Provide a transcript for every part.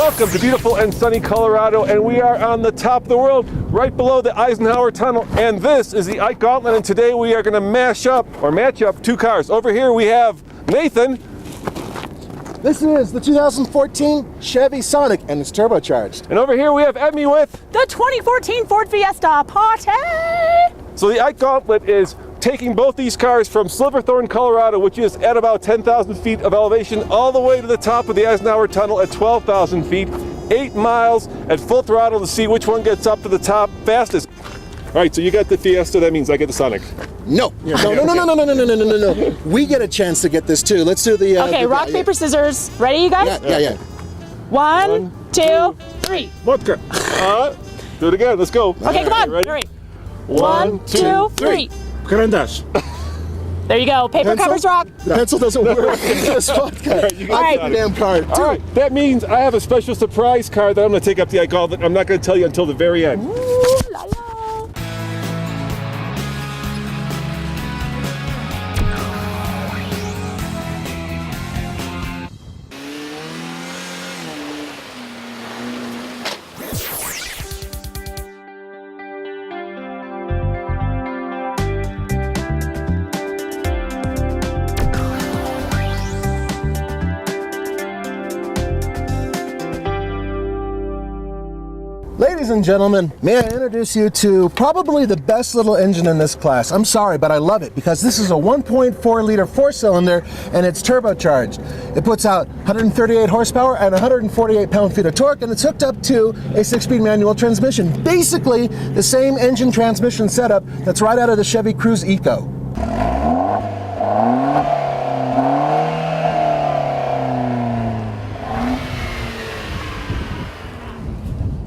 Welcome to beautiful and sunny Colorado, and we are on the top of the world, right below the Eisenhower Tunnel, and this is the Gauntlet, and today we are going to match up two cars. Over here we have Nathan. This is the 2014 Chevy Sonic, and it's turbocharged. And over here we have Emmy with the 2014 Ford Fiesta Party. So the Gauntlet is taking both these cars from Silverthorne, Colorado, which is at about 10,000 feet of elevation, all the way to the top of the Eisenhower Tunnel at 12,000 feet, 8 miles at full throttle to see which one gets up to the top fastest. All right, so you got the Fiesta, that means I get the Sonic. No. We get a chance to get this too. Let's do the... okay, rock, paper, scissors. Ready, you guys? Yeah. One, two, three. Vodka. Do it again, let's go. Okay, come on, ready? Hurry. One, two, three. Karandash. There you go. Paper covers rock. The pencil doesn't work. Just vodka. All right, the damn card. All right, that means I have a special surprise car that I'm going to take up the Gauntlet. I'm not going to tell you until the very end. Ooh, la, la. Ladies and gentlemen, may I introduce you to probably the best little engine in this class. I'm sorry, but I love it because this is a 1.4 liter four-cylinder and it's turbocharged. It puts out 138 horsepower and 148 pound-feet of torque, and it's hooked up to a 6-speed manual transmission. Basically, the same engine transmission setup that's right out of the Chevy Cruze Eco.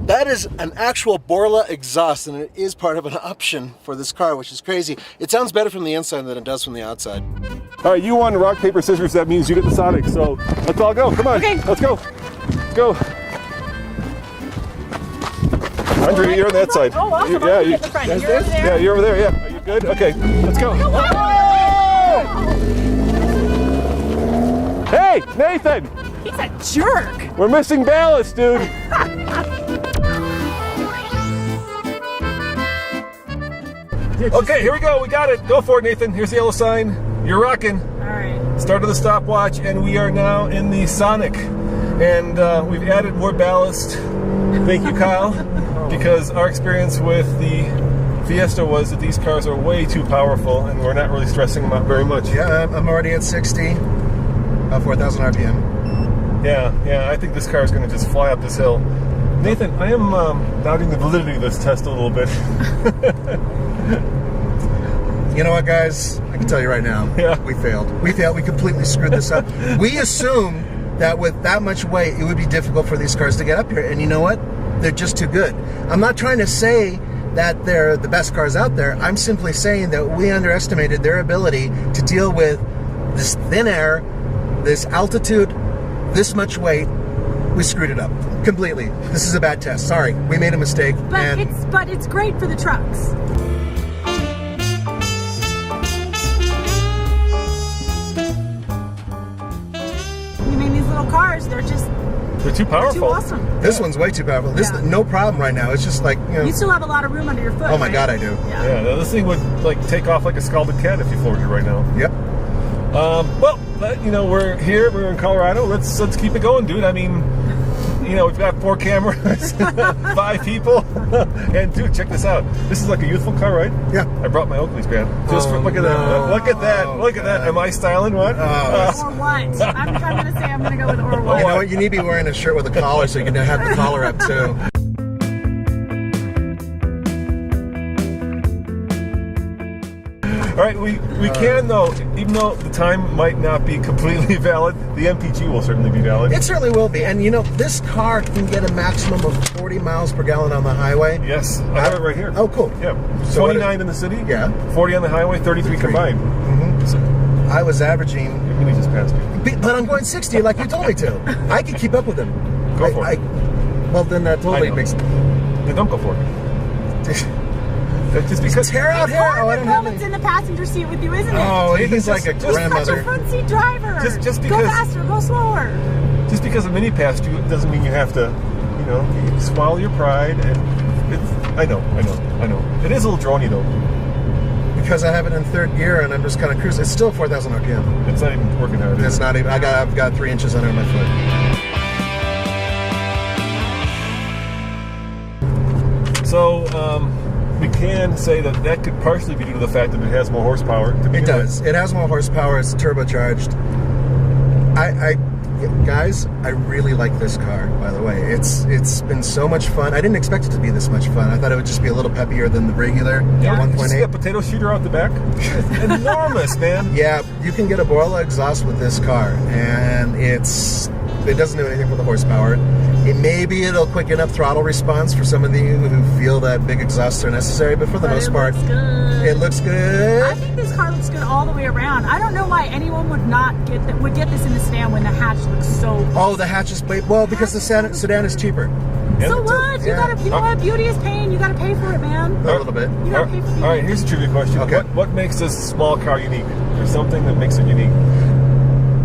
That is an actual Borla exhaust, and it is part of an option for this car, which is crazy. It sounds better from the inside than it does from the outside. All right, you won rock, paper, scissors. That means you get the Sonic. So let's all go. Come on. Okay. Let's go. Let's go. Andre, you're on that side. Oh, awesome. Yeah, You're the front. You're over there. Yeah, you're over there. Yeah. Are you good? Okay. Let's go. Hey, Nathan. He's a jerk. We're missing ballast, dude. Okay, here we go. We got it. Go for it, Nathan. Here's the yellow sign. You're rocking. All right. Start of the stopwatch, and we are now in the Sonic. And we've added more ballast. Thank you, Kyle. Because our experience with the Fiesta was that these cars are way too powerful, and we're not really stressing them out very much. Yeah, I'm already at 60, 4,000 RPM. Yeah, I think this car is going to just fly up this hill. Nathan, I am doubting the validity of this test a little bit. You know what, guys? I can tell you right now, we failed. We completely screwed this up. We assumed that with that much weight, it would be difficult for these cars to get up here. And you know what? They're just too good. I'm not trying to say that they're the best cars out there. I'm simply saying that we underestimated their ability to deal with this thin air, this altitude, this much weight. We screwed it up completely. This is a bad test. Sorry, we made a mistake. But it's great for the trucks. I mean, these little cars, they're too powerful. too awesome. This one's way too powerful. This no problem right now. It's just like, you know. You still have a lot of room under your foot. Oh my right? God, I do. Yeah, this thing would like take off like a scalded cat if you floated it right now. Yep. Well, you know, we're here. We're in Colorado. Let's keep it going, dude. I mean, you know, we've got 4 cameras, 5 people, and dude, check this out. This is like a youthful car, right? Yeah. I brought my Oakleys, man. Look at that. Look at that. Look at that. Am I styling? What? Or what? I'm going to say I'm going to go with or what. You know what? You need to be wearing a shirt with a collar so you can have the collar up too. All right, we can though, even though the time might not be completely valid, the MPG will certainly be valid. It certainly will be. And you know, this car can get a maximum of 40 miles per gallon on the highway. Yes, I have it right here. Oh, cool. Yeah, So 29 in the city. Yeah. 40 on the highway, 33 combined. Mm-hmm. So, I was averaging. you just passed me. But I'm going 60 like you told me to. I can keep up with him. Go for it. Well, then that totally makes. Then don't go for it. Just because hair out here. Oh, I don't have It's any. in the passenger seat with you, isn't it? Oh, he's like a You're such a grandmother. front seat driver. Just go because- faster, go slower. just because a mini passed you doesn't mean you have to, you know, you swallow your pride. And I know. It is a little droney though. Because I have it in third gear and I'm just kind of cruising. It's still 4,000 RPM. It's not even working hard. It's not even. I've got 3 inches under my foot. So we can say that could partially be due to the fact that it has more horsepower. It does. It has more horsepower. It's turbocharged. Guys, I really like this car, by the way. It's been so much fun. I didn't expect it to be this much fun. I thought it would just be a little peppier than the regular 1.8. You see that potato shooter out the back? It's enormous, man. Yeah, you can get a Borla exhaust with this car, and it doesn't do anything for the horsepower. Maybe it'll quicken up throttle response for some of you who feel that big exhausts are necessary, but for the most part, it looks good. I think this car looks good all the way around. I don't know why anyone would not get this in the sedan when the hatch looks so. Oh, the hatch is well because the sedan is cheaper. So what? You know what? Beauty is pain. You gotta pay for it, man. A little bit. You gotta pay for it. All right, here's a trivia question. Okay. What makes this small car unique? There's something that makes it unique.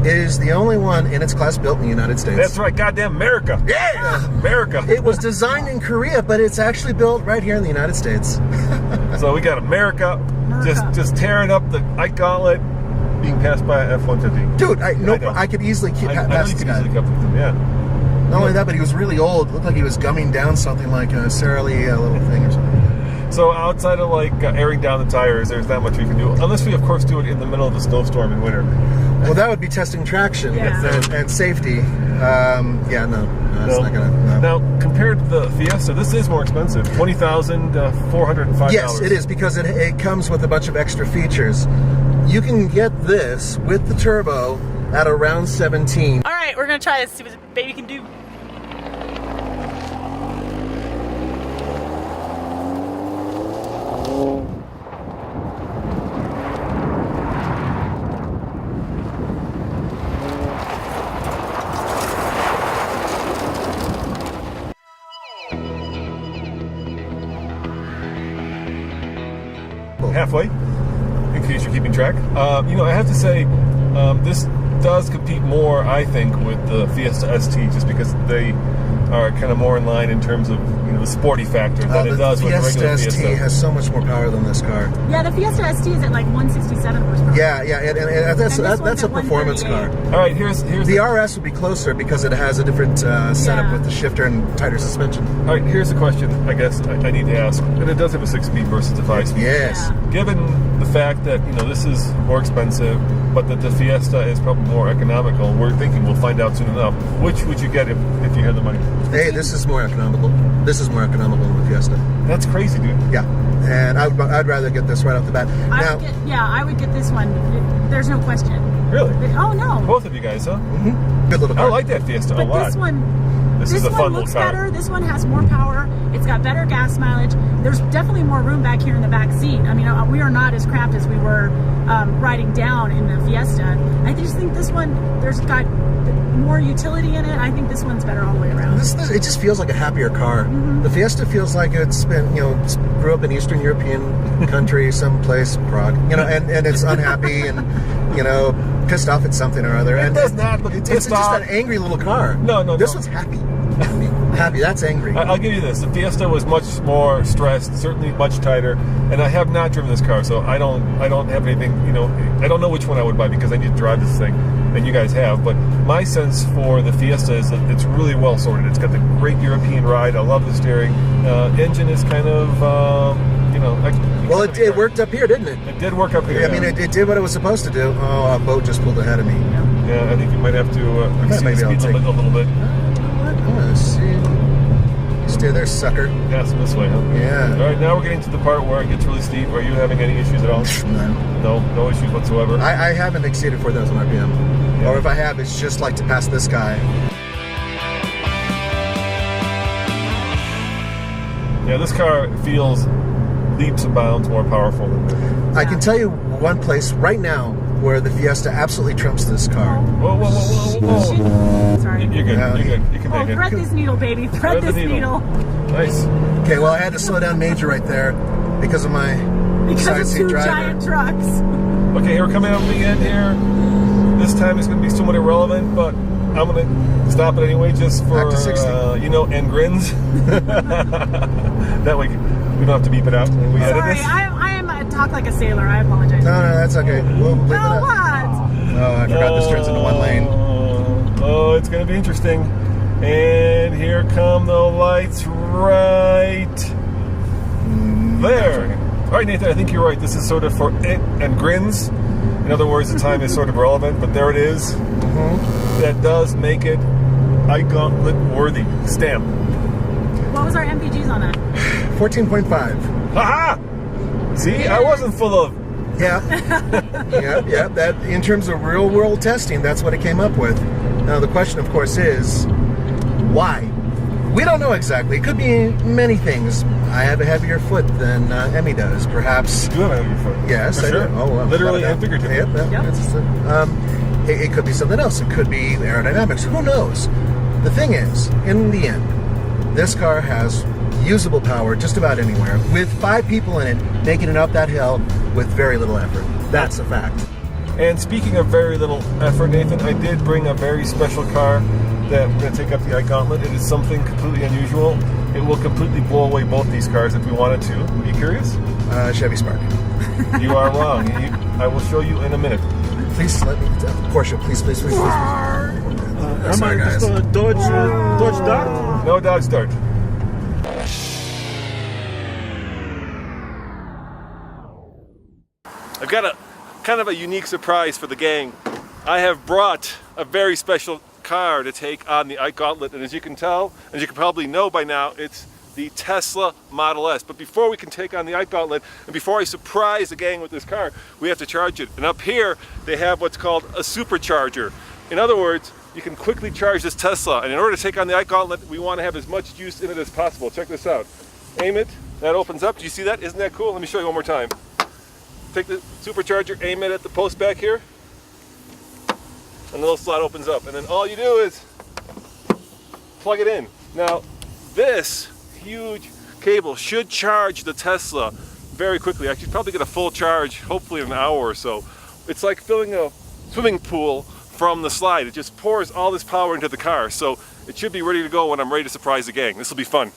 It is the only one in its class built in the United States. That's right, goddamn America. Yeah! America. It was designed in Korea, but it's actually built right here in the United States. So we got America. Just tearing up the Gauntlet, being passed by a F-150. Dude, I could easily keep past this guy. Easily keep up with him, yeah. Not only that, but he was really old. Looked like he was gumming down something like a Sara Lee little thing or something. So outside of like airing down the tires, there's not much we can do. Unless we, of course, do it in the middle of a snowstorm in winter. Well, that would be testing traction and safety. No, it's not gonna. No. Now, compared to the Fiesta, this is more expensive. $20,405. Yes, it is because it comes with a bunch of extra features. You can get this with the turbo at around 17. All right, we're gonna try this. See what the baby can do. Halfway, in case you're keeping track. You know, I have to say, this does compete more, I think, with the Fiesta ST, just because they are kind of more in line in terms of, you know, the sporty factor than it does with the regular Fiesta ST Fiesta. has so much more power than this car. Yeah, the Fiesta ST is at like 167 horsepower. Yeah, and that's a performance car. All right, here's the RS would be closer because it has a different setup with the shifter and tighter suspension. All right, here's the question. I guess I need to ask, and it does have a 6-speed versus a 5-speed. Yes. Yeah. Given the fact that, you know, this is more expensive, but that the Fiesta is probably more economical, we're thinking we'll find out soon enough. Which would you get if you had the money? Hey, this is more economical. This is more economical than the Fiesta. That's crazy, dude. Yeah, and I'd rather get this right off the bat. I would get this one. There's no question. Really? Oh no. Both of you guys, huh? Mm-hmm. Good little car. I like that Fiesta a lot. But this is a one fun looks little car. better. This one has more power. It's got better gas mileage. There's definitely more room back here in the back seat. I mean, we are not as cramped as we were riding down in the Fiesta. I just think this one, there's got more utility in it. I think this one's better all the way around. It just feels like a happier car. Mm-hmm. The Fiesta feels like it's been, grew up in Eastern European country, someplace, Prague, and it's unhappy and, pissed off at something or other. It does not look It's pissed just off. an angry little car. No. This one's happy. Happy. That's angry. I'll give you this. The Fiesta was much more stressed, certainly much tighter, and I have not driven this car, so I don't have anything, I don't know which one I would buy because I need to drive this thing, and you guys have, but my sense for the Fiesta is that it's really well sorted. It's got the great European ride. I love the steering. Engine is kind of, well, it worked up here, didn't it? It did work up here. I mean, it did what it was supposed to do. Oh, a boat just pulled ahead of me. Yeah, I think you might have to exceed the speed limit a little bit. I'm gonna see. Stay there, sucker. Yeah, so this way, huh? Yeah. All right, now we're getting to the part where it gets really steep. Are you having any issues at all? None. No issues whatsoever. I haven't exceeded 4,000 RPM. Yeah. Or if I have, it's just like to pass this guy. Yeah, this car feels leaps and bounds more powerful than this. I can tell you one place right now where the Fiesta absolutely trumps this car. Whoa. Sorry. You're good. Yeah. You're good. You can Oh, make thread it. this needle, baby. Thread this needle. Nice. Okay, well, I had to slow down major right there because of my Because side of seat two driver. giant trucks. Okay, we're coming up to the end here. This time it's going to be somewhat irrelevant, but I'm going to Stop it anyway, just for, Back to 60. you know, and grins. That way we don't have to beep it out when we edit Sorry, this. I talk like a sailor. I apologize. No, that's okay. We'll leave it No, up. what? Oh, I forgot this turns into one lane. Oh, it's going to be interesting. And here come the lights right there. All right, Nathan, I think you're right. This is sort of for it and grins. In other words, the time is sort of relevant, but there it is. That does make it Gauntlet worthy. Stamp. What was our MPGs on that? 14.5. Haha! See, I wasn't full of. Yeah. yeah. That in terms of real world testing, that's what it came up with. Now the question, of course, is why? We don't know exactly. It could be many things. I have a heavier foot than Emmy does. Perhaps. You have a heavy foot. Yes, For I sure. do. Oh, well, Literally and figuratively. It could be something else. It could be aerodynamics. Who knows? The thing is, in the end, this car has usable power just about anywhere, with 5 people in it, making it up that hill with very little effort. That's a fact. And speaking of very little effort, Nathan, I did bring a very special car that we're going to take up the Gauntlet. It is something completely unusual. It will completely blow away both these cars if we wanted to. Are you curious? Chevy Spark. You are wrong. I will show you in a minute. Please let me. Porsche, please. Sorry, guys. Just a Dodge Dart? No Dodge Dart. I've got a kind of a unique surprise for the gang. I have brought a very special car to take on the Gauntlet, and as you can tell, as you can probably know by now, it's the Tesla Model S. But before we can take on the Gauntlet, and before I surprise the gang with this car, we have to charge it. And up here, they have what's called a supercharger. In other words, you can quickly charge this Tesla, and in order to take on the Gauntlet, we want to have as much juice in it as possible. Check this out. Aim it, that opens up. Do you see that? Isn't that cool? Let me show you one more time. Take the supercharger, aim it at the post back here, and the little slot opens up. And then all you do is plug it in. Now, this huge cable should charge the Tesla very quickly. I should probably get a full charge, hopefully in an hour or so. It's like filling a swimming pool from the slide. It just pours all this power into the car. So it should be ready to go when I'm ready to surprise the gang. This will be fun.